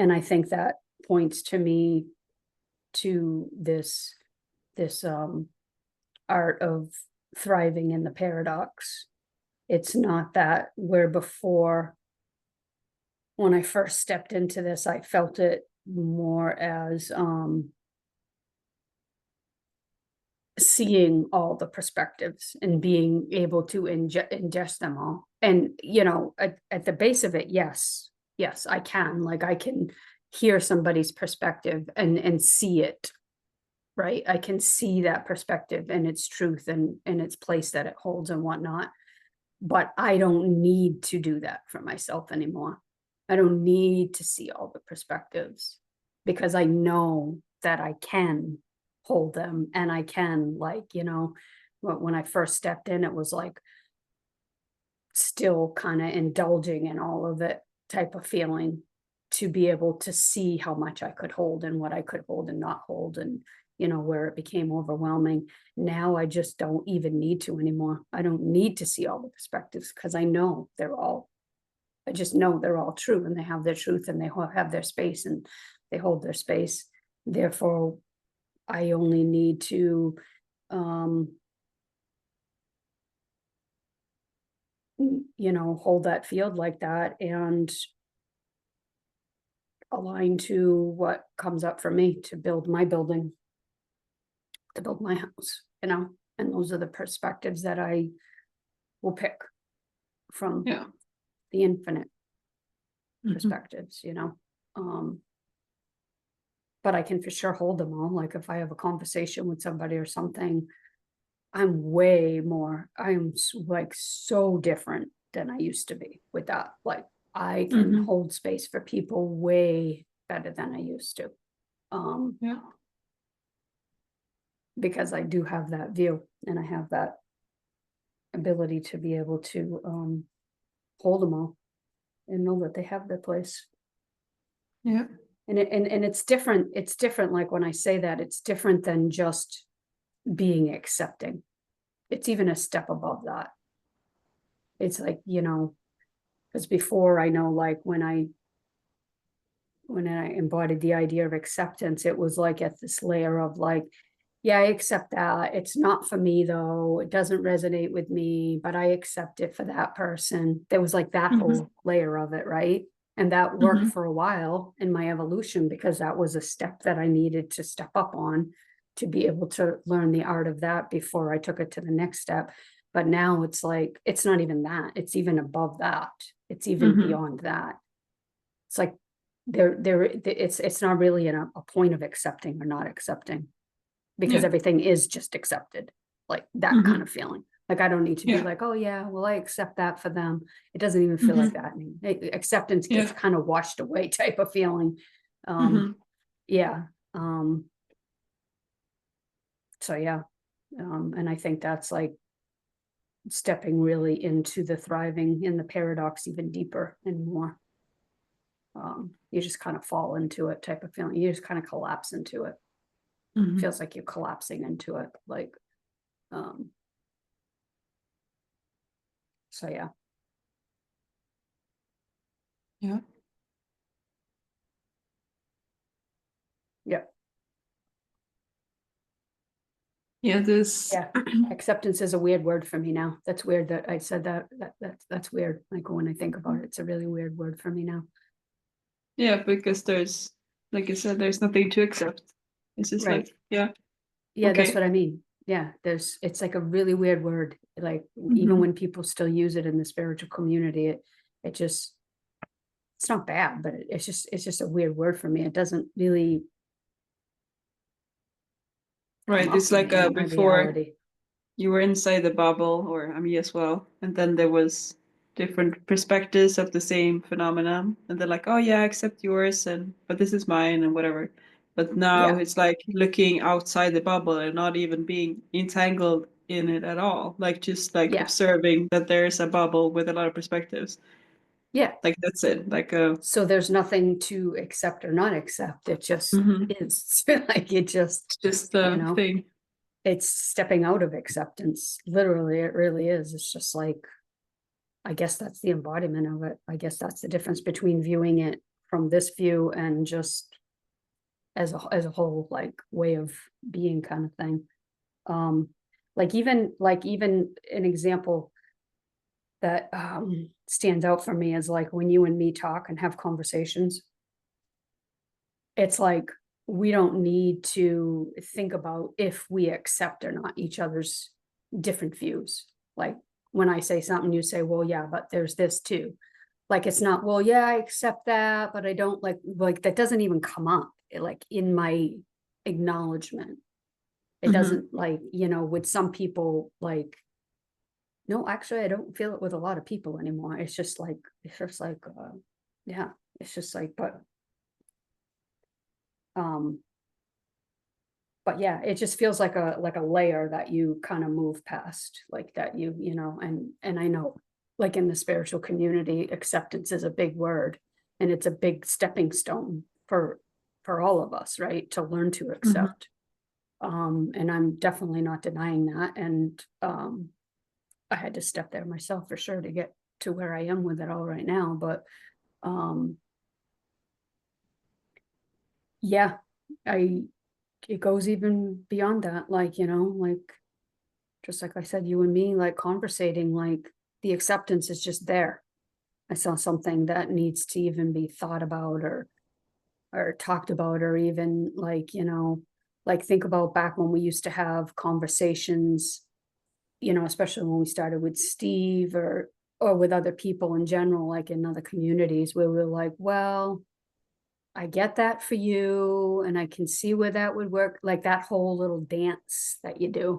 And I think that points to me to this art of thriving in the paradox. It's not that where before, when I first stepped into this, I felt it more as seeing all the perspectives and being able to ingest them all. And, at the base of it, yes, I can. Like, I can hear somebody's perspective and see it, right? I can see that perspective and its truth and its place that it holds and whatnot. But I don't need to do that for myself anymore. I don't need to see all the perspectives because I know that I can hold them and I can, when I first stepped in, it was like still kind of indulging in all of it type of feeling, to be able to see how much I could hold and what I could hold and not hold, and where it became overwhelming. Now I just don't even need to anymore. I don't need to see all the perspectives because I just know they're all true, and they have their truth, and they have their space, and they hold their space. Therefore, I only need to hold that field like that and align to what comes up for me to build my building, to build my house, and those are the perspectives that I will pick from the infinite perspectives, but I can for sure hold them all. Like, if I have a conversation with somebody or something, I'm like so different than I used to be with that. Like, I can hold space for people way better than I used to. Because I do have that view and I have that ability to be able to hold them all and know that they have their place. Yeah. And it's different. It's different. Like, when I say that, it's different than just being accepting. It's even a step above that. It's like, because before, I know, like, when I embodied the idea of acceptance, it was like at this layer of like, yeah, I accept that. It's not for me though. It doesn't resonate with me, but I accept it for that person. There was like that whole layer of it, right? And that worked for a while in my evolution, because that was a step that I needed to step up on to be able to learn the art of that before I took it to the next step. But now it's like, it's not even that. It's even above that. It's even beyond that. It's like it's not really a point of accepting or not accepting, because everything is just accepted, like that kind of feeling. Like, I don't need to be like, oh yeah, well, I accept that for them. It doesn't even feel like that. Acceptance gets kind of washed away type of feeling. So yeah. And I think that's like stepping really into the thriving in the paradox even deeper and more. You just kind of fall into it type of feeling. You just kind of collapse into it. Feels like you're collapsing into it. Like, so yeah. Yeah. Yep. Yeah, this Acceptance is a weird word for me now. That's weird that I said that. That's weird. Like, when I think about it, it's a really weird word for me now. Yeah, because there's, like you said, there's nothing to accept. It's just right. like, yeah. Yeah, okay. That's what I mean. Yeah, it's like a really weird word. Like, even when people still use it in the spiritual community, it's not bad, but it's just a weird word for me. It doesn't really Right, it's like before you were inside the bubble, or me as well, and then there was different perspectives of the same phenomenon, and they're like, oh yeah, accept yours, but this is mine and whatever. But now it's like looking outside the bubble and not even being entangled in it at all, like just like observing that there's a bubble with a lot of perspectives. Like, that's it. Like, so there's nothing to accept or not accept. It just is. Like, it just, it's just the thing. It's stepping out of acceptance. Literally, it really is. It's just like, I guess that's the embodiment of it. I guess that's the difference between viewing it from this view and just as a whole, like way of being kind of thing. Like even an example that stands out for me is like when you and me talk and have conversations, it's like we don't need to think about if we accept or not each other's different views. Like when I say something, you say, well, yeah, but there's this too. Like it's not, well, yeah, I accept that, but I don't like that doesn't even come up like in my acknowledgement. It doesn't like, you know, with some people, like, no, actually, I don't feel it with a lot of people anymore. It's just like, yeah, it's just like, but yeah, it just feels like a layer that you kind of move past, like that you know, and I know, like in the spiritual community, acceptance is a big word, and it's a big stepping stone for all of us, right? To learn to accept. And I'm definitely not denying that. And I had to step there myself for sure to get to where I am with it all right now. But yeah, it goes even beyond that, like, you know, like just like I said, you and me, like conversating, like the acceptance is just there. I saw something that needs to even be thought about or talked about, or even like, you know, like think about back when we used to have conversations, you know, especially when we started with Steve or with other people in general, like in other communities, where we're like, well, I get that for you, and I can see where that would work, like that whole little dance that you do.